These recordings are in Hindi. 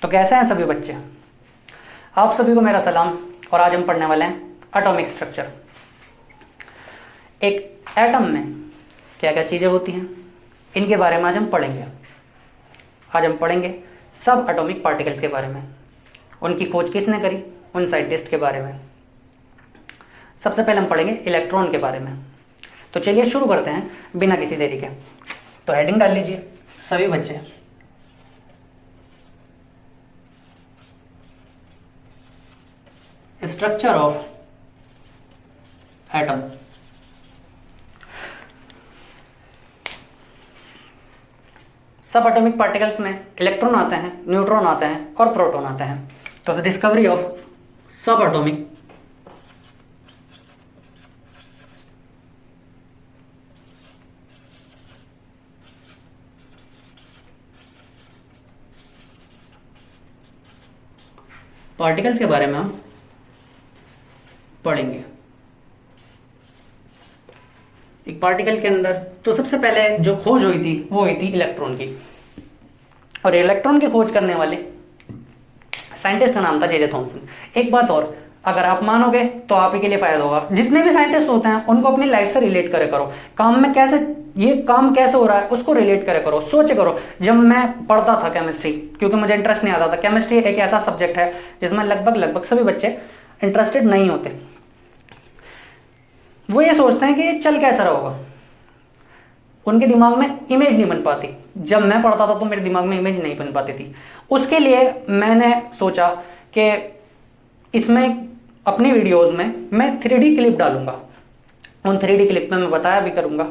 तो कैसे हैं सभी बच्चे? आप सभी को मेरा सलाम। और आज हम पढ़ने वाले हैं एटॉमिक स्ट्रक्चर। एक एटम में क्या क्या चीज़ें होती हैं, इनके बारे में आज हम पढ़ेंगे। आज हम पढ़ेंगे सब एटॉमिक पार्टिकल्स के बारे में, उनकी खोज किसने करी, उन साइंटिस्ट के बारे में। सबसे पहले हम पढ़ेंगे इलेक्ट्रॉन के बारे में। तो चलिए शुरू करते हैं बिना किसी देरी के। तो हेडिंग डाल लीजिए सभी बच्चे। Structure of atom. सब एटॉमिक पार्टिकल्स में इलेक्ट्रॉन आते हैं, न्यूट्रॉन आते हैं और प्रोटॉन आते हैं। तो डिस्कवरी ऑफ सब एटॉमिक पार्टिकल्स के बारे में हम पढ़ेंगे। एक पार्टिकल के अंदर तो सबसे पहले जो खोज हुई थी वो हुई थी इलेक्ट्रॉन की, और इलेक्ट्रॉन की खोज करने वाले साइंटिस्ट का नाम था जे थॉमसन। एक बात और, अगर आप मानोगे तो आप ही के लिए फायदा होगा। जितने भी साइंटिस्ट होते हैं उनको अपनी लाइफ से रिलेट करे करो। काम में कैसे ये काम कैसे हो रहा है उसको रिलेट करे करो, सोचे करो। जब मैं पढ़ता था केमिस्ट्री, क्योंकि मुझे इंटरेस्ट नहीं आता था, केमिस्ट्री एक ऐसा सब्जेक्ट है जिसमें लगभग सभी बच्चे इंटरेस्टेड नहीं होते। वो ये सोचते हैं कि चल कैसा रहोगा, उनके दिमाग में इमेज नहीं बन पाती। जब मैं पढ़ता था तो मेरे दिमाग में इमेज नहीं बन पाती थी। उसके लिए मैंने सोचा कि इसमें अपनी वीडियोस में मैं 3D क्लिप डालूंगा। उन 3D क्लिप में मैं बताया भी करूंगा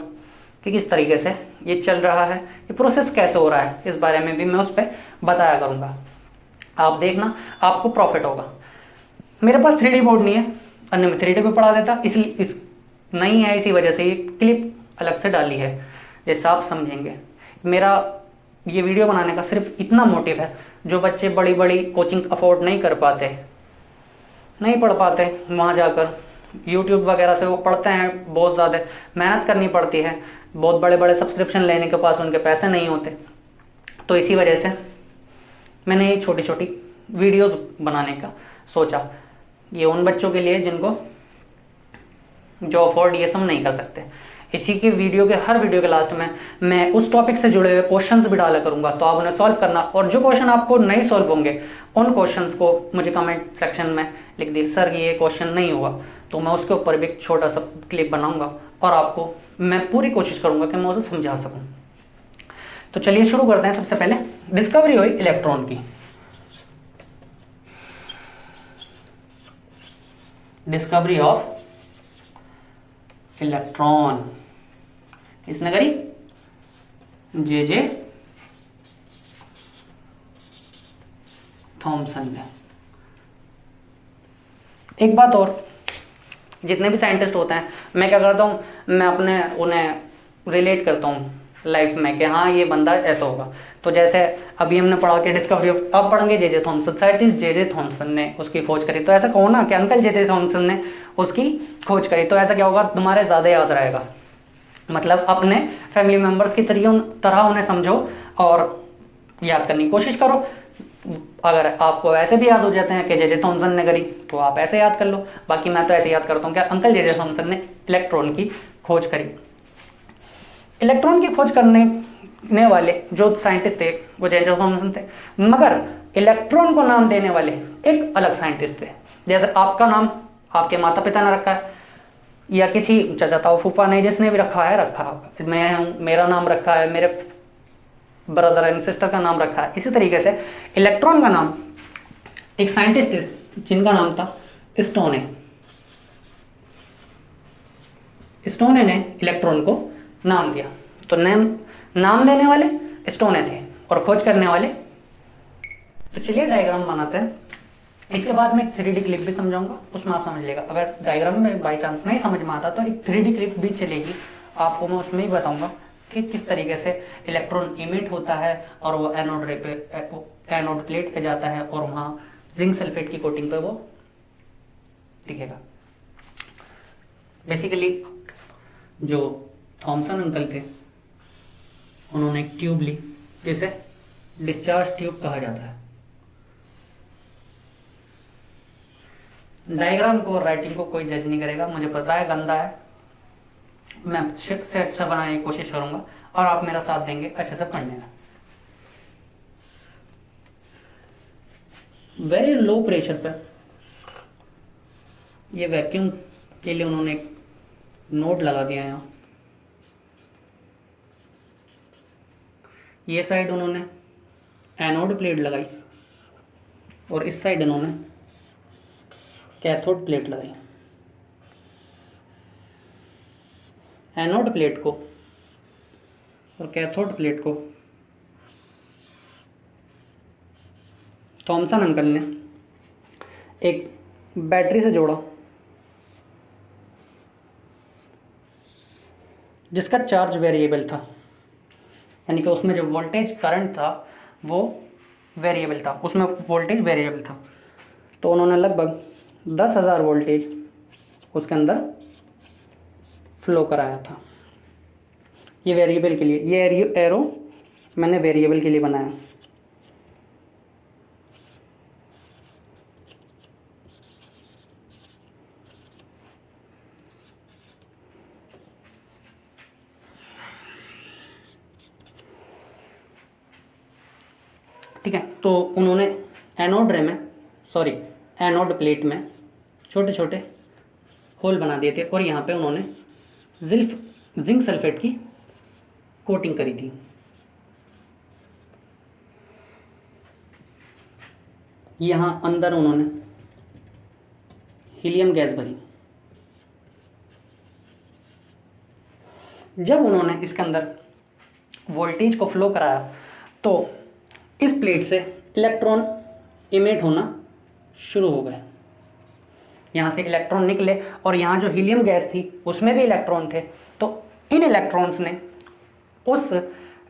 कि किस तरीके से ये चल रहा है, ये प्रोसेस कैसे हो रहा है, इस बारे में भी मैं उस पर बताया करूंगा। आप देखना, आपको प्रॉफिट होगा। मेरे पास 3D बोर्ड नहीं है, अन्य में 3D पे पढ़ा देता, इसलिए नहीं है, इसी वजह से ये क्लिप अलग से डाली है, जैसे आप समझेंगे। मेरा ये वीडियो बनाने का सिर्फ इतना मोटिव है, जो बच्चे बड़ी बड़ी कोचिंग अफोर्ड नहीं कर पाते, नहीं पढ़ पाते, वहाँ जाकर यूट्यूब वगैरह से वो पढ़ते हैं, बहुत ज़्यादा मेहनत करनी पड़ती है, बहुत बड़े बड़े सब्सक्रिप्शन लेने के पास उनके पैसे नहीं होते। तो इसी वजह से मैंने ये छोटी छोटी वीडियोस बनाने का सोचा। ये उन बच्चों के लिए जिनको जो अफोर्ड ये सब नहीं कर सकते। इसी के वीडियो के हर वीडियो के लास्ट में मैं उस टॉपिक से जुड़े हुए क्वेश्चंस भी डाला करूंगा, तो आप उन्हें सॉल्व करना। और जो क्वेश्चन आपको नहीं सॉल्व होंगे उन क्वेश्चंस को मुझे कमेंट सेक्शन में लिख दिए, सर ये क्वेश्चन नहीं हुआ, तो मैं उसके ऊपर भी एक छोटा सा क्लिप बनाऊंगा और आपको मैं पूरी कोशिश करूंगा कि मैं उसे समझा सकूं। तो चलिए शुरू करते हैं। सबसे पहले डिस्कवरी हुई इलेक्ट्रॉन की। डिस्कवरी ऑफ इलेक्ट्रॉन किसने करी? जे थॉमसन ने। एक बात और, जितने भी साइंटिस्ट होते हैं मैं क्या करता हूँ, मैं उन्हें रिलेट करता हूँ लाइफ में कि हाँ ये बंदा ऐसा होगा। तो जैसे अभी हमने पढ़ा कि डिस्कवरी ऑफ, अब पढ़ेंगे J Thomson. Scientist J Thomson ने उसकी खोज करी, तो ऐसा कहो ना कि अंकल जे थॉमसन ने उसकी खोज करी, तो ऐसा क्या होगा, तुम्हारे ज़्यादा याद रहेगा। मतलब अपने फैमिली मेम्बर्स की तरह उन्हें समझो और याद करने की कोशिश करो। अगर आपको ऐसे भी याद हो जाते हैं कि जे थॉमसन ने करी, तो आप ऐसे याद कर लो। बाकी मैं तो ऐसे याद करता हूँ कि अंकल जे थॉमसन ने इलेक्ट्रॉन की खोज करी। इलेक्ट्रॉन की खोज करने वाले जो साइंटिस्ट थे वो जे थॉमसन थे, मगर इलेक्ट्रॉन को नाम देने वाले एक अलग साइंटिस्ट थे। जैसे आपका नाम आपके माता पिता ने रखा है, या किसी चाचा ताऊ फूफा ने जिसने भी रखा है, मैं हूँ, मेरा नाम रखा है, मेरे ब्रदर एंड सिस्टर का नाम रखा है। इसी तरीके से इलेक्ट्रॉन का नाम एक साइंटिस्ट थे जिनका नाम था स्टोने। स्टोने ने इलेक्ट्रॉन को नाम दिया। तो नाम देने वाले स्टोने थे और खोज करने वाले। तो चलिए डायग्राम बनाते हैं। इसके बाद मैं 3D क्लिप भी समझाऊंगा, उसमें आप समझ लेगा। अगर डायग्राम में बाई चांस नहीं समझ में आता तो एक 3D क्लिप भी चलेगी, आपको मैं उसमें ही बताऊंगा कि किस तरीके से इलेक्ट्रॉन इमिट होता है और वो एनोड प्लेट पे जाता है और वहाँ जिंक सल्फेट की कोटिंग पे वो दिखेगा। बेसिकली जो थॉमसन अंकल थे उन्होंने एक ट्यूब ली जिसे डिस्चार्ज ट्यूब कहा जाता है। डायग्राम को और राइटिंग को कोई जज नहीं करेगा, मुझे पता है गंदा है, मैं अच्छे से अच्छा बनाने की कोशिश करूंगा और आप मेरा साथ देंगे अच्छे से पढ़ने में। वेरी लो प्रेशर पर ये वैक्यूम के लिए उन्होंने एक नोट लगा दिया है यहाँ। ये साइड उन्होंने एनोड प्लेट लगाई और इस साइड उन्होंने कैथोड प्लेट लगाई। एनोड प्लेट को और कैथोड प्लेट को थॉमसन अंकल ने एक बैटरी से जोड़ा जिसका चार्ज वेरिएबल था, यानी कि उसमें जो वोल्टेज करंट था वो वेरिएबल था, उसमें वोल्टेज वेरिएबल था। तो उन्होंने लगभग 10,000 वोल्टेज उसके अंदर फ्लो कराया था। ये वेरिएबल के लिए, ये एरो मैंने वेरिएबल के लिए बनाया। ठीक है, तो उन्होंने एनोड प्लेट में छोटे छोटे होल बना दिए थे और यहाँ पे उन्होंने जिंक सल्फेट की कोटिंग करी थी। यहाँ अंदर उन्होंने हीलियम गैस भरी। जब उन्होंने इसके अंदर वोल्टेज को फ्लो कराया तो इस प्लेट से इलेक्ट्रॉन इमिट होना शुरू हो गए। यहाँ से इलेक्ट्रॉन निकले और यहाँ जो हीलियम गैस थी उसमें भी इलेक्ट्रॉन थे, तो इन इलेक्ट्रॉन्स ने उस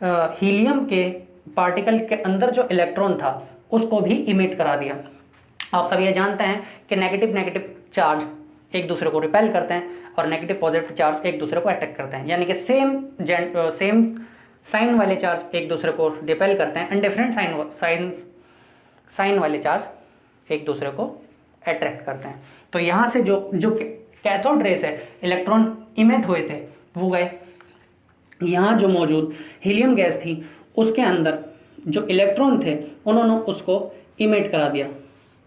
हीलियम के पार्टिकल के अंदर जो इलेक्ट्रॉन था उसको भी इमिट करा दिया। आप सब ये जानते हैं कि नेगेटिव चार्ज एक दूसरे को रिपेल करते हैं और नेगेटिव पॉजिटिव चार्ज एक दूसरे को अटैक करते हैं, यानी कि सेम साइन वाले चार्ज एक दूसरे को रिपेल करते हैं एंड डिफरेंट साइन वाले चार्ज एक दूसरे को अट्रैक्ट करते हैं। तो यहाँ से जो कैथोड रेस है, इलेक्ट्रॉन इमिट हुए थे वो गए। यहाँ जो मौजूद हीलियम गैस थी उसके अंदर जो इलेक्ट्रॉन थे उन्होंने उसको इमिट करा दिया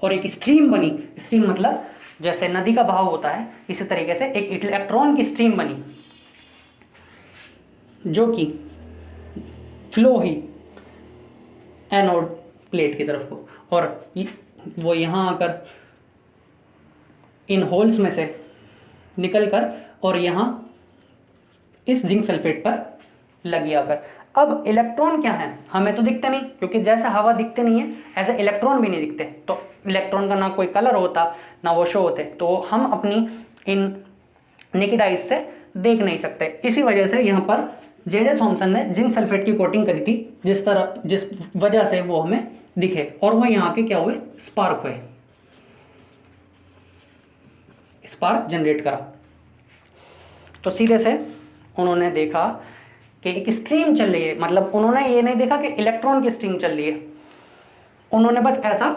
और एक स्ट्रीम बनी। स्ट्रीम मतलब जैसे नदी का बहाव होता है, इसी तरीके से एक इलेक्ट्रॉन की स्ट्रीम बनी जो कि फ्लो ही एनोड प्लेट की तरफ को, और वो यहाँ आकर इन होल्स में से निकल कर और यहाँ इस जिंक सल्फेट पर लगी आकर। अब इलेक्ट्रॉन क्या है हमें तो दिखते नहीं, क्योंकि जैसे हवा दिखते नहीं है ऐसे इलेक्ट्रॉन भी नहीं दिखते, तो इलेक्ट्रॉन का ना कोई कलर होता ना वो शो होते, तो हम अपनी इन नेकेड आइज से देख नहीं सकते। इसी वजह से यहाँ पर जे थॉमसन ने जिंक सल्फेट की कोटिंग करी थी जिस वजह से वो हमें दिखे, और वो यहाँ के क्या हुए, स्पार्क हुए, स्पार्क जनरेट करा। तो सीधे से उन्होंने देखा कि एक स्ट्रीम चल रही है, मतलब उन्होंने ये नहीं देखा कि इलेक्ट्रॉन की स्ट्रीम चल रही है, उन्होंने बस ऐसा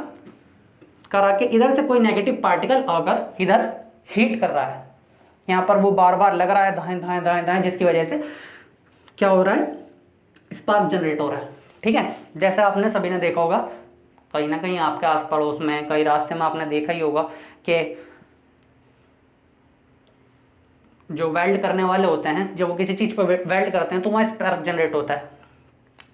करा कि इधर से कोई नेगेटिव पार्टिकल आकर इधर हीट कर रहा है, यहाँ पर वो बार बार लग रहा है दाएं दाएं दाएं दाएं, जिसकी वजह से क्या हो रहा है, स्पार्क जनरेट हो रहा है। ठीक है, जैसे आपने सभी ने देखा होगा कहीं ना कहीं आपके आस पड़ोस में कई रास्ते में आपने देखा ही होगा कि जो वेल्ड करने वाले होते हैं जब वो किसी चीज़ पर वेल्ड करते हैं तो वहाँ स्पार्क जनरेट होता है।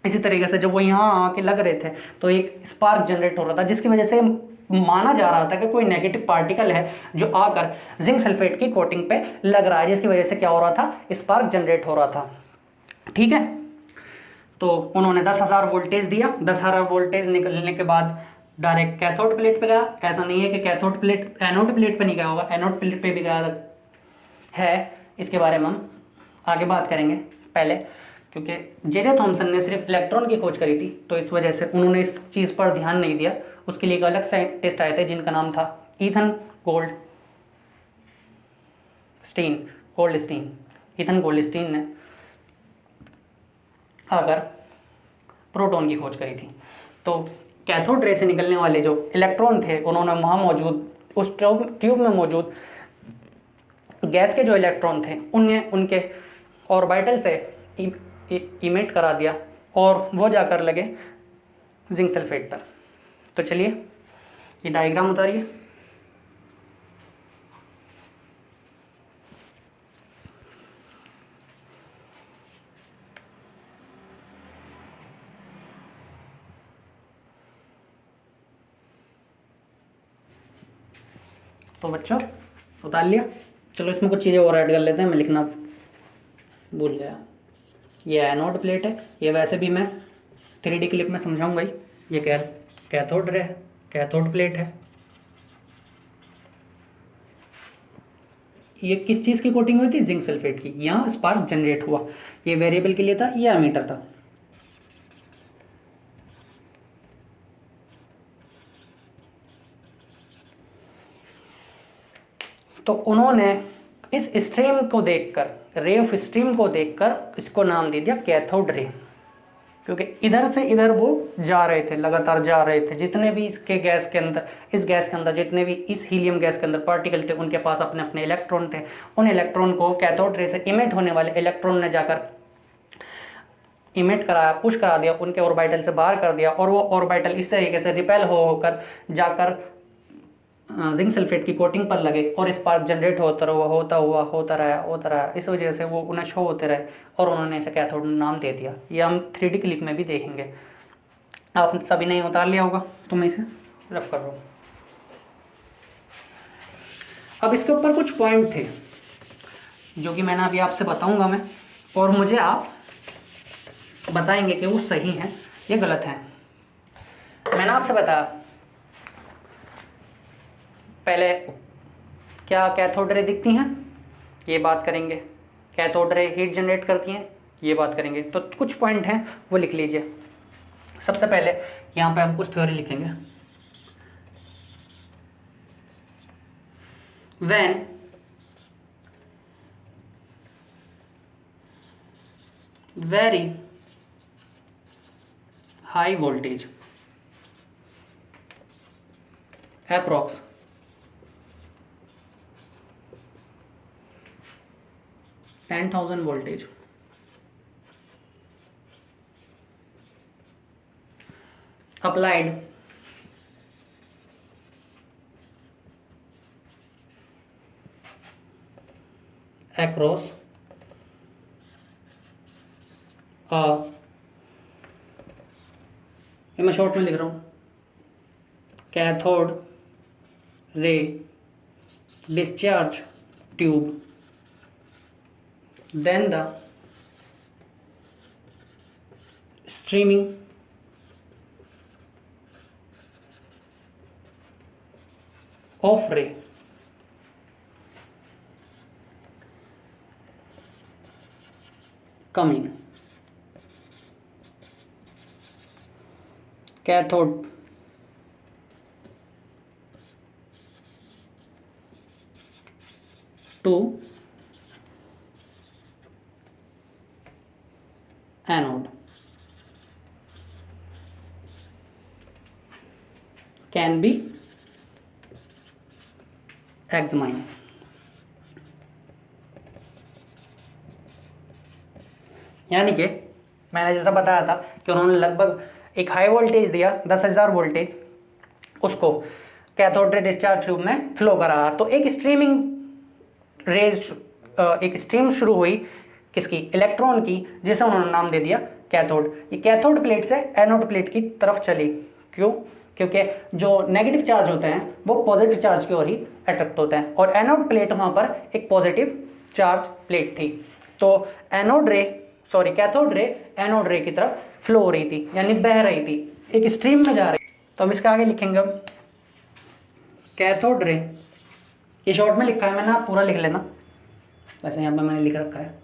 इसी तरीके से जब वो यहाँ आके लग रहे थे तो एक स्पार्क जनरेट हो रहा था, जिसकी वजह से माना जा रहा था कि कोई नेगेटिव पार्टिकल है जो आकर जिंक सल्फेट की कोटिंग पे लग रहा है, जिसकी वजह से क्या हो रहा था, स्पार्क जनरेट हो रहा था। ठीक है, तो उन्होंने 10,000 वोल्टेज दिया। 10,000 वोल्टेज निकलने के बाद डायरेक्ट कैथोड प्लेट पे गया। ऐसा नहीं है कि कैथोड प्लेट एनोड प्लेट पे नहीं गया होगा, एनोड प्लेट पे भी गया है। इसके बारे में हम आगे बात करेंगे, पहले क्योंकि जे थॉमसन ने सिर्फ इलेक्ट्रॉन की खोज करी थी तो इस वजह से उन्होंने इस चीज़ पर ध्यान नहीं दिया। उसके लिए एक अलग साइंटिस्ट आए थे जिनका नाम था ईथन गोल्डस्टीन ने आकर प्रोटॉन की खोज करी थी। तो कैथोड रे से निकलने वाले जो इलेक्ट्रॉन थे उन्होंने वहाँ मौजूद उस ट्यूब में मौजूद गैस के जो इलेक्ट्रॉन थे उन्हें उनके ऑर्बिटल से इमिट करा दिया और वो जाकर लगे जिंक सल्फेट पर। तो चलिए ये डायग्राम उतारिए। तो बच्चों उतार लिया। चलो इसमें कुछ चीज़ें और ऐड कर लेते हैं, मैं लिखना भूल गया। ये एनोड प्लेट है, ये वैसे भी मैं 3D क्लिप में समझाऊंगा ही। ये कैथोड रे है, कैथोड प्लेट है। ये किस चीज़ की कोटिंग हुई थी? जिंक सल्फेट की। यहाँ स्पार्क जनरेट हुआ, ये वेरिएबल के लिए था, ये एमीटर था। तो उन्होंने इस स्ट्रीम को देखकर, रे ऑफ स्ट्रीम को देखकर इसको नाम दे दिया कैथोड रे, क्योंकि इधर से इधर वो जा रहे थे, लगातार जा रहे थे। जितने भी इसके गैस के अंदर, इस गैस के अंदर जितने भी इस हीलियम गैस के अंदर पार्टिकल थे, उनके पास अपने अपने इलेक्ट्रॉन थे। उन इलेक्ट्रॉन को कैथोड रे से इमिट होने वाले इलेक्ट्रॉन ने जाकर इमिट कराया, पुश करा दिया, उनके ऑर्बिटल से बाहर कर दिया, और वो ऑर्बिटल इस तरीके से रिपेल होकर जाकर जिंक सल्फेट की कोटिंग पर लगे और स्पार्क जनरेट होता रहा। इस वजह से वो उन्हें शो होते रहे और उन्होंने इसे कैथोड नाम दे दिया। ये हम 3D क्लिप में भी देखेंगे। आप सभी ने उतार लिया होगा, तो मैं इसे रफ कर रहा हूँ। अब इसके ऊपर कुछ पॉइंट थे जो कि मैंने अभी आपसे बताऊंगा मैं, और मुझे आप बताएंगे कि वो सही है या गलत है। मैंने आपसे बताया पहले क्या कैथोड रे दिखती हैं, ये बात करेंगे। कैथोड रे हीट जनरेट करती हैं, ये बात करेंगे। तो कुछ पॉइंट हैं वो लिख लीजिए। सबसे पहले यहाँ पे हम कुछ थ्योरी लिखेंगे। When very high voltage approx 10,000 voltage applied across a, ये मैं शॉर्ट में लिख रहा हूँ, कैथोड रे discharge tube, then the streaming of ray coming cathode to anode can be examined। यानी कि मैंने जैसा बताया था कि उन्होंने लगभग एक हाई वोल्टेज दिया, 10,000 वोल्टेज, उसको कैथोड रे डिस्चार्ज ट्यूब में फ्लो करा। तो एक स्ट्रीमिंग रेज, एक स्ट्रीम शुरू हुई किसकी? इलेक्ट्रॉन की, जिसे उन्होंने नाम दे दिया कैथोड। ये कैथोड प्लेट से एनोड प्लेट की तरफ चली। क्यों? क्योंकि जो नेगेटिव चार्ज होते हैं वो पॉजिटिव चार्ज की ओर ही अट्रैक्ट होते हैं, और एनोड प्लेट वहां पर एक पॉजिटिव चार्ज प्लेट थी। तो कैथोड रे एनोड रे की तरफ फ्लो हो रही थी, यानी बह रही थी, एक स्ट्रीम में जा रही। तो हम इसके आगे लिखेंगे अब कैथोड रे, ये शॉर्ट में लिखा है मैंने, आप पूरा लिख लेना, वैसे यहाँ पे मैंने लिख रखा है।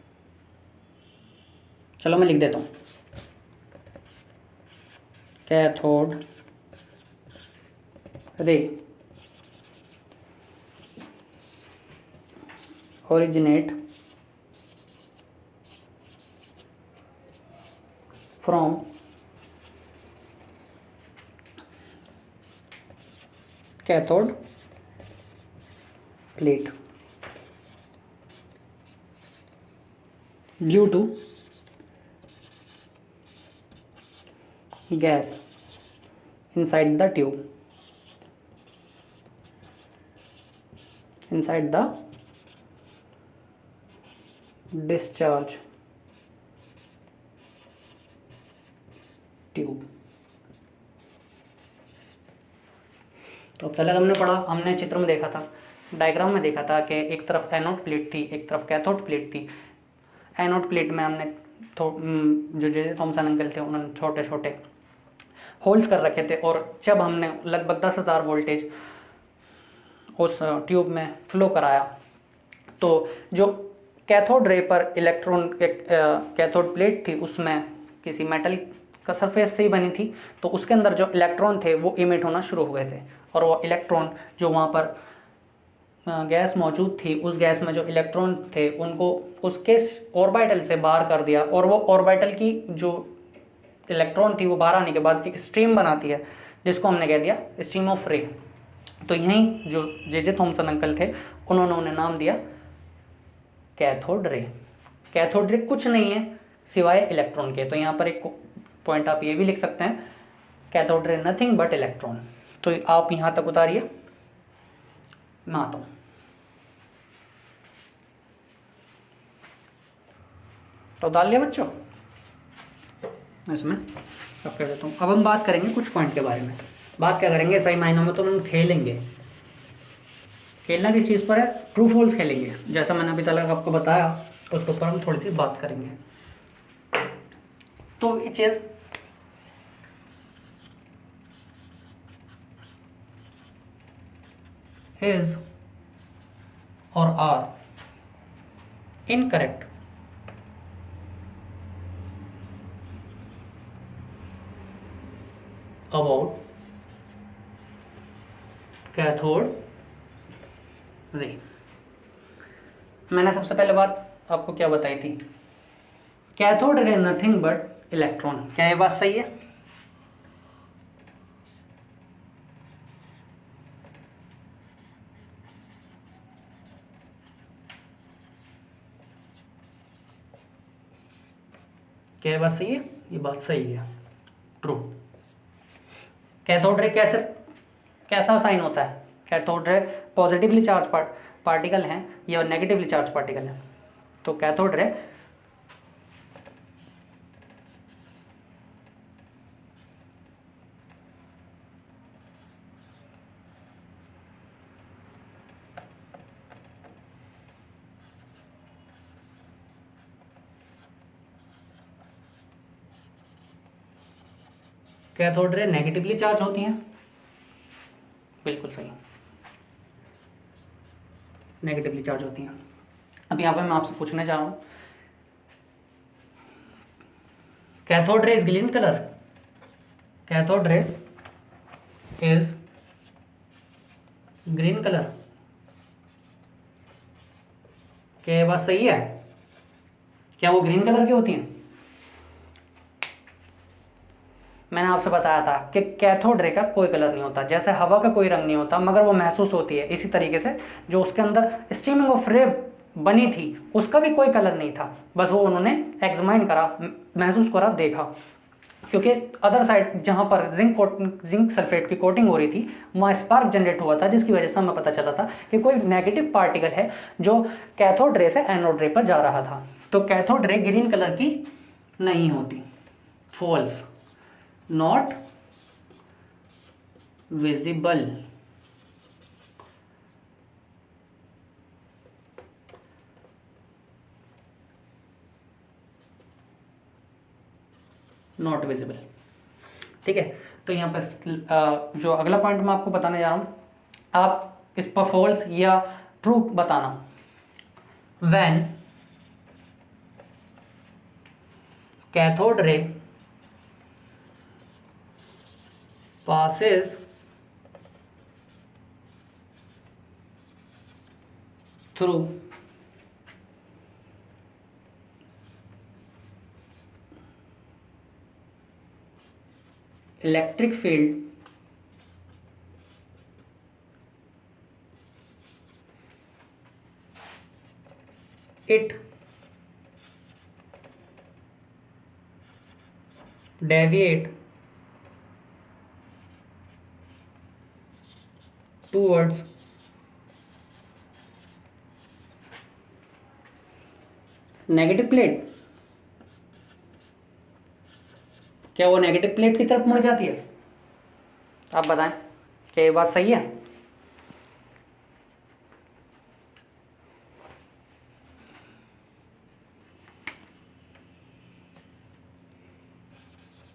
चलो मैं लिख देता हूँ, cathode ray originate from cathode plate due to gas inside the tube, inside the discharge tube। तो अब तक हमने पढ़ा, हमने चित्र में देखा था, डायग्राम में देखा था कि एक तरफ एनोड प्लेट थी, एक तरफ कैथोड प्लेट थी। एनोड प्लेट में हमने जो जे थॉमसन अंकल थे उन्होंने छोटे छोटे होल्स कर रखे थे, और जब हमने लगभग 10,000 वोल्टेज उस ट्यूब में फ्लो कराया तो जो कैथोड रे पर इलेक्ट्रॉन कैथोड प्लेट थी उसमें किसी मेटल का सरफेस से ही बनी थी, तो उसके अंदर जो इलेक्ट्रॉन थे वो इमिट होना शुरू हो गए थे, और वो इलेक्ट्रॉन जो वहाँ पर गैस मौजूद थी उस गैस में जो इलेक्ट्रॉन थे उनको उसके ऑर्बिटल से बाहर कर दिया, और वो ऑर्बिटल की जो इलेक्ट्रॉन थी वो बाहर आने के बाद एक स्ट्रीम बनाती है जिसको हमने कह दिया स्ट्रीम ऑफ रे। तो यहीं जो जे थॉमसन अंकल थे उन्होंने उन्हें नाम दिया कैथोड रे। कैथोड रे कुछ नहीं है सिवाय इलेक्ट्रॉन के। तो यहाँ पर एक पॉइंट आप ये भी लिख सकते हैं, cathode ray nothing but electron. तो आप यहाँ तक उतारिए, मैं आता हूँ। तो डाल लिया बच्चों इसमें, अब कर देता हूँ। अब हम बात करेंगे कुछ पॉइंट के बारे में। बात क्या करेंगे, सही मायनों में तो हम खेलेंगे। खेलना किस चीज़ पर है, ट्रू फॉल्स खेलेंगे। जैसा मैंने अभी तक आपको बताया उसके ऊपर हम थोड़ी सी बात करेंगे। तो ये चीज़ is or are incorrect about cathode ray. मैंने सबसे पहले बात आपको क्या बताई थी, cathode ray nothing but electron. क्या ये बात सही है? क्या ये बात सही है? ये बात सही है, ट्रू। कैथोड रे कैसा साइन होता है? Cathode ray positively charge particle हैं या नेगेटिवली चार्ज पार्टिकल हैं? तो cathode ray cathode ray negatively charge होती हैं, बिल्कुल सही, नेगेटिवली चार्ज होती हैं। अब यहाँ पे मैं आपसे पूछने जा रहा हूँ, कैथोड रे is green colour, cathode ray is green colour, क्या ये बात सही है? क्या वो ग्रीन कलर की होती हैं? मैंने आपसे बताया था कि कैथोड रे का कोई कलर नहीं होता, जैसे हवा का कोई रंग नहीं होता, मगर वो महसूस होती है। इसी तरीके से जो उसके अंदर स्ट्रीमिंग ऑफ रे बनी थी उसका भी कोई कलर नहीं था, बस वो उन्होंने एग्जामाइन करा, महसूस करा, देखा। क्योंकि अदर साइड जहाँ पर जिंक सल्फेट की कोटिंग हो रही थी वहाँ स्पार्क जनरेट हुआ था, जिसकी वजह से हमें पता चला था कि कोई नेगेटिव पार्टिकल है जो कैथोड रे से एनोड रे पर जा रहा था। तो कैथोड रे ग्रीन कलर की नहीं होती, false, not visible. Not visible, ठीक है। तो यहाँ पर जो अगला पॉइंट मैं आपको बताने जा रहा हूँ, आप इस पर फॉल्स या ट्रू बताना। When cathode ray passes through electric field it deviate towards negative plate, क्या वो नेगेटिव प्लेट की तरफ मुड़ जाती है? आप बताएं, क्या ये बात सही है?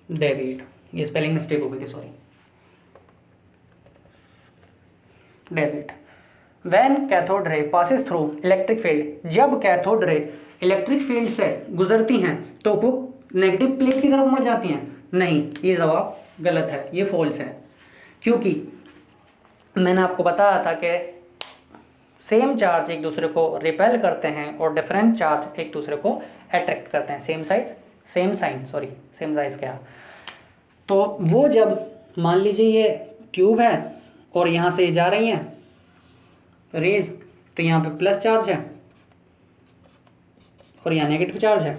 डेविएट, ये स्पेलिंग मिस्टेक हो गई थी, sorry. Deviate, when cathode ray passes through electric field, जब कैथोड रे इलेक्ट्रिक फील्ड से गुजरती हैं तो वो नेगेटिव प्लेट की तरफ मुड़ जाती हैं? नहीं, ये जवाब गलत है, ये फॉल्स है। क्योंकि मैंने आपको बताया था कि सेम चार्ज एक दूसरे को रिपेल करते हैं और डिफरेंट चार्ज एक दूसरे को अट्रैक्ट करते हैं। सेम साइज क्या, तो वो जब मान लीजिए ये ट्यूब है और यहाँ से जा रही हैं रेज, तो यहाँ पे प्लस चार्ज है और यहाँ नेगेटिव चार्ज है,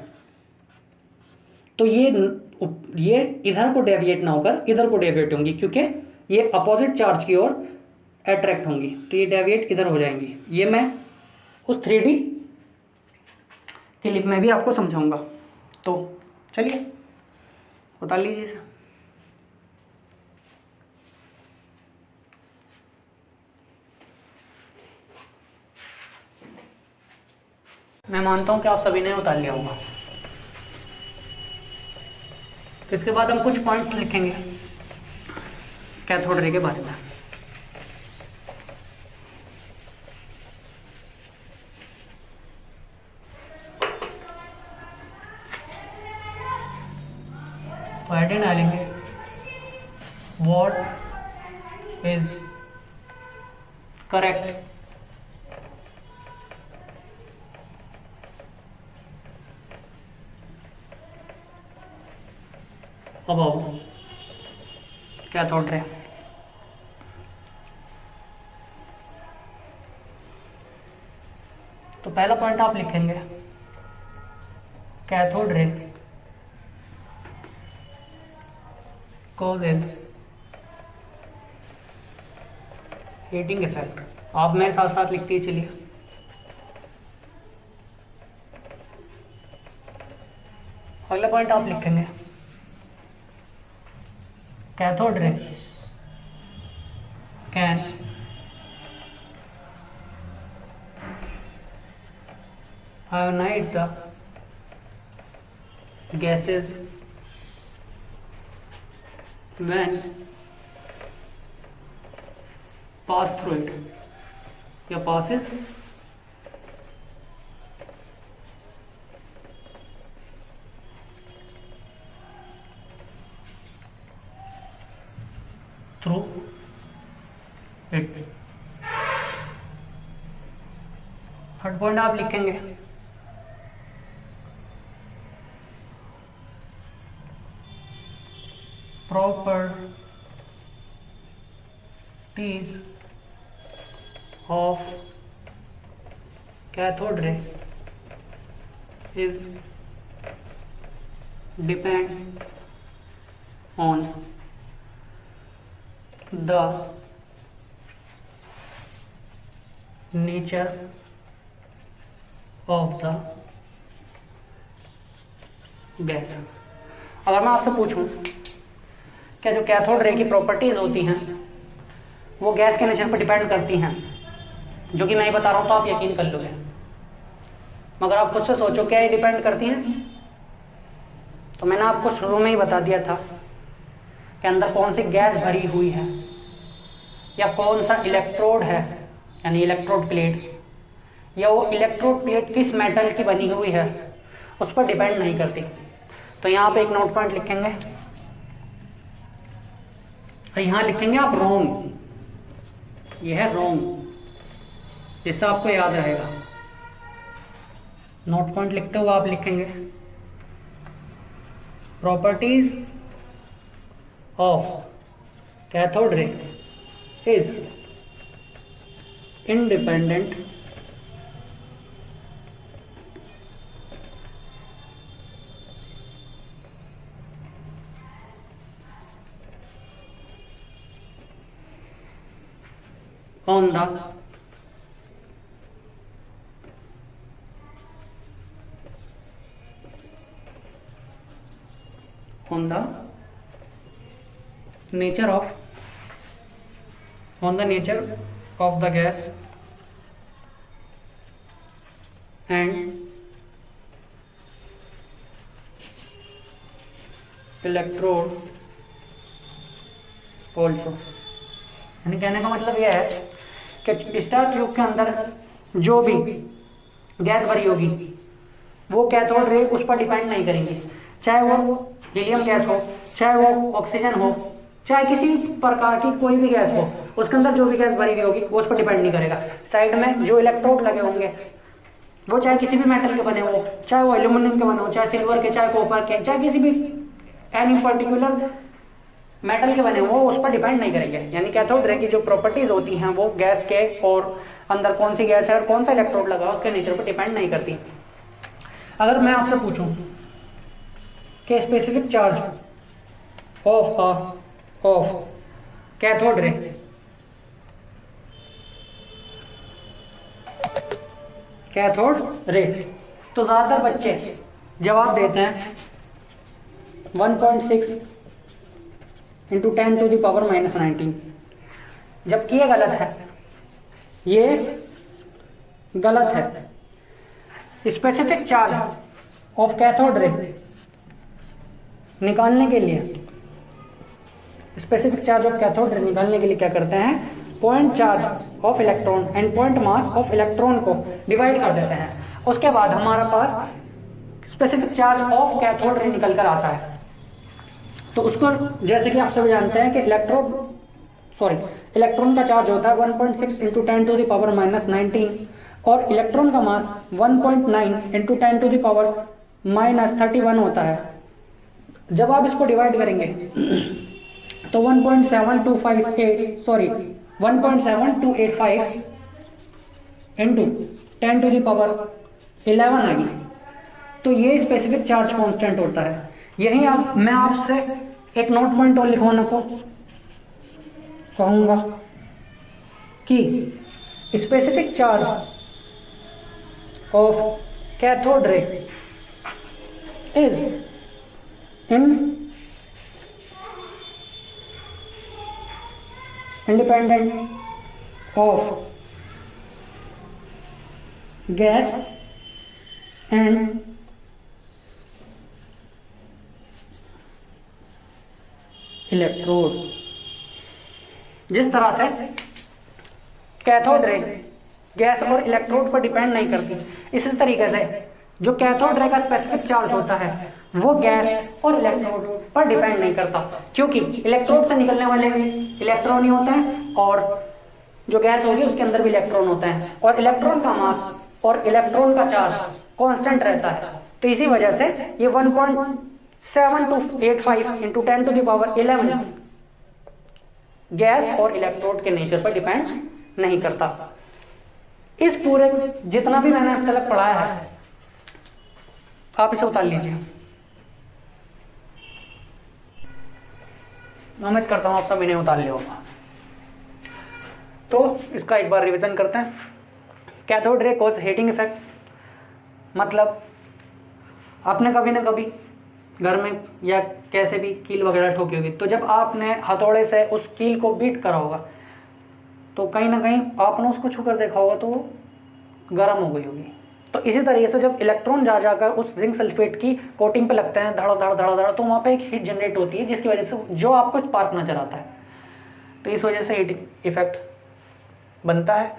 तो ये इधर को डेविएट ना होकर इधर को डेविएट होंगी, क्योंकि ये अपोजिट चार्ज की ओर अट्रैक्ट होंगी, तो ये डेविएट इधर हो जाएंगी। ये मैं उस 3D क्लिप में भी आपको समझाऊंगा। तो चलिए उतार लीजिए इसे। मैं मानता हूं कि आप सभी ने उतार लिया होगा। इसके बाद हम कुछ पॉइंट लिखेंगे कैथोड रे के बारे में। तो हेडिंग डालेंगे what is correct about cathode ray. तो पहला पॉइंट आप लिखेंगे कैथोड रे causes हीटिंग इफेक्ट। आप मेरे साथ साथ लिखते ही चलिए। अगला पॉइंट आप लिखेंगे cathode ray can ionise the gases when pass through it या passes through it। Third point आप लिखेंगे properties of cathode ray is depend on the nature of the gas। अगर मैं आपसे पूछूं क्या जो कैथोड रे की प्रॉपर्टीज होती हैं वो गैस के नेचर पर डिपेंड करती हैं, जो कि मैं ही बता रहा हूं तो आप यकीन कर लोगे, मगर आप खुद से सोचो क्या ये डिपेंड करती हैं। तो मैंने आपको शुरू में ही बता दिया था कि अंदर कौन सी गैस भरी हुई है या कौन सा इलेक्ट्रोड है, यानी इलेक्ट्रोड प्लेट, या वो इलेक्ट्रोड प्लेट किस मेटल की बनी हुई है उस पर डिपेंड नहीं करती। तो यहाँ पे एक नोट पॉइंट लिखेंगे और यहाँ लिखेंगे आप रोंग, यह है रोंग, जिससे आपको याद रहेगा। नोट पॉइंट लिखते हुए आप लिखेंगे प्रॉपर्टीज ऑफ कैथोड रे is on the on the nature of the gas and electrode also। यानी कहने का मतलब यह है कि स्टार ट्यूब के अंदर जो भी गैस भरी होगी वो कैथोड रे उस पर डिपेंड नहीं करेंगी, चाहे वो हीलियम गैस हो, चाहे वो ऑक्सीजन हो, चाहे किसी प्रकार की कोई भी गैस हो, उसके अंदर जो भी गैस भरी हुई होगी वो उस पर डिपेंड नहीं करेगा। साइड में जो इलेक्ट्रोड लगे होंगे वो चाहे किसी भी मेटल के बने हो, चाहे वो एल्यूमिनियम के बने हो, चाहे सिल्वर के, चाहे कॉपर के, चाहे किसी भी एनी पर्टिकुलर मेटल के बने हो, वो उस पर डिपेंड नहीं करेंगे। यानी कैथोड रे की जो प्रॉपर्टीज होती हैं वो गैस के और अंदर कौन सी गैस है और कौन सा इलेक्ट्रोड लगा उसके नेचर पर डिपेंड नहीं करती। अगर मैं आपसे पूछूं कि स्पेसिफिक चार्ज ऑफ कैथोड रे तो ज्यादातर बच्चे जवाब देते हैं 1.6 इंटू 10 टू द पावर -19, जबकि ये गलत है, ये गलत है। स्पेसिफिक चार्ज ऑफ कैथोड रे निकालने के लिए, स्पेसिफिक चार्ज ऑफ कैथोड रे निकालने के लिए क्या करते हैं, point charge of electron and point mass of electron को डिवाइड कर देते हैं। उसके बाद हमारे पास specific charge of cathode ray निकल कर आता है। तो उसको जैसे कि आप सभी जानते हैं कि इलेक्ट्रॉन का चार्ज होता है 1.6 इंटू 10 टू द पावर -19 और इलेक्ट्रॉन का मास 1.9 इंटू 10 टू द पावर -31 होता है। जब आप इसको डिवाइड करेंगे तो 1.7285 इंटू 10 टू द पावर 11 आएगी। तो ये स्पेसिफिक चार्ज कांस्टेंट होता है। यही मैं आपसे एक नोट पॉइंट और लिखवाना को कहूंगा कि स्पेसिफिक चार्ज ऑफ कैथोड रे is independent of gas and electrode. जिस तरह से कैथोड रे गैस और इलेक्ट्रोड पर डिपेंड नहीं करती, इसी तरीके से जो कैथोड रे का स्पेसिफिक चार्ज होता है वो गैस और इलेक्ट्रोड पर डिपेंड नहीं करता, क्योंकि इलेक्ट्रोड से निकलने वाले इलेक्ट्रॉन ही होते हैं और जो गैस होगी उसके अंदर भी इलेक्ट्रॉन होते हैं और इलेक्ट्रॉन का मास और इलेक्ट्रॉन का चार्ज कांस्टेंट रहता है। तो इसी वजह से ये 1.7285 into 10 to the power 11 gas और इलेक्ट्रोड के नेचर पर डिपेंड नहीं करता। इस पूरे जितना भी मैंने अब तक पढ़ाया है आप इसे उतार लीजिए। उम्मीद करता हूं आप सभी ने उतार लिया होगा। तो इसका एक बार रिवीजन करते हैं। Cathode ray cause heating effect, मतलब आपने कभी ना कभी घर में या कैसे भी कील वगैरह ठोकी होगी, तो जब आपने हथौड़े से उस कील को बीट करा होगा तो कहीं ना कहीं आपने उसको छूकर देखा होगा तो गर्म हो गई होगी। तो इसी तरीके से जब इलेक्ट्रॉन जा जाकर उस जिंक सल्फेट की कोटिंग पे लगते हैं धड़ धड़ धड़ धड़, तो वहाँ पे एक हीट जनरेट होती है जिसकी वजह से जो आपको स्पार्क नजर आता है। तो इस वजह से हीटिंग इफेक्ट बनता है।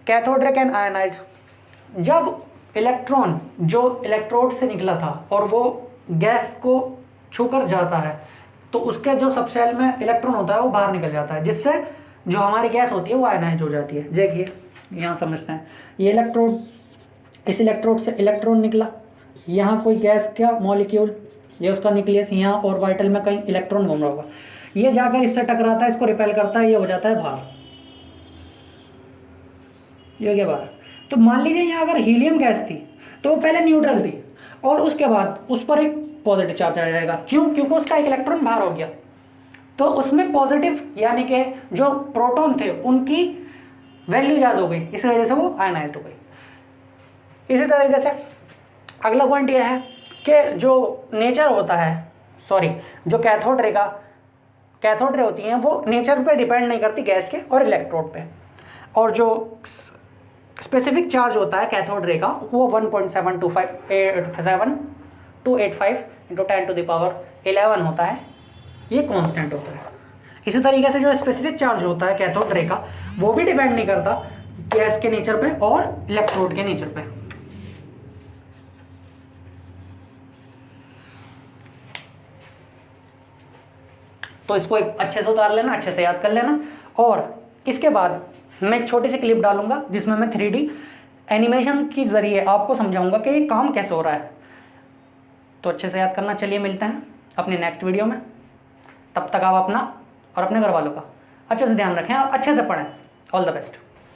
कैथोड रे कैन आयनाइज, जब इलेक्ट्रॉन जो इलेक्ट्रोड से निकला था और वो गैस को छूकर जाता है तो उसके जो सबसेल में इलेक्ट्रॉन होता है वो बाहर निकल जाता है, जिससे जो हमारी गैस होती है वो आयनाइज हो जाती है। देखिए यहाँ समझते हैं, ये इलेक्ट्रोड, इस इलेक्ट्रोड से इलेक्ट्रॉन निकला, यहाँ कोई गैस का मॉलिक्यूल, ये उसका न्यूक्लियस, यहाँ ऑर्बिटल में कहीं इलेक्ट्रॉन घूम रहा होगा, ये जाकर इससे टकराता है, इसको रिपेल करता है, ये हो जाता है बाहर, ये हो गया बाहर। तो मान लीजिए यहाँ अगर हीलियम गैस थी तो वो पहले न्यूट्रल थी और उसके बाद उस पर एक पॉजिटिव चार्ज आ जाएगा। क्यों? क्योंकि उसका एक इलेक्ट्रॉन बाहर हो गया। तो उसमें पॉजिटिव यानी कि जो प्रोटॉन थे उनकी वैल्यू याद हो गई, इस वजह से वो आयनाइज्ड हो गई। इसी तरीके से अगला पॉइंट यह है कि जो नेचर होता है, सॉरी, जो कैथोड रे होती हैं वो नेचर पे डिपेंड नहीं करती गैस के और इलेक्ट्रोड पे, और जो स्पेसिफिक चार्ज होता है कैथोड रे का वो 1.725 इंटू 10⁻11 होता है, ये कांस्टेंट होता है। इसी तरीके से जो स्पेसिफिक चार्ज होता है कैथोड रे का वो भी डिपेंड नहीं करता गैस के नेचर पे और इलेक्ट्रोड के नेचर पे। तो इसको एक अच्छे से उतार लेना, अच्छे से याद कर लेना। और इसके बाद मैं एक छोटी सी क्लिप डालूंगा जिसमें मैं 3D एनिमेशन के जरिए आपको समझाऊंगा कि ये काम कैसे हो रहा है। तो अच्छे से याद करना। चलिए मिलते हैं अपने नेक्स्ट वीडियो में, तब तक आप अपना और अपने घर वालों का अच्छे से ध्यान रखें और अच्छे से पढ़ें। All the best.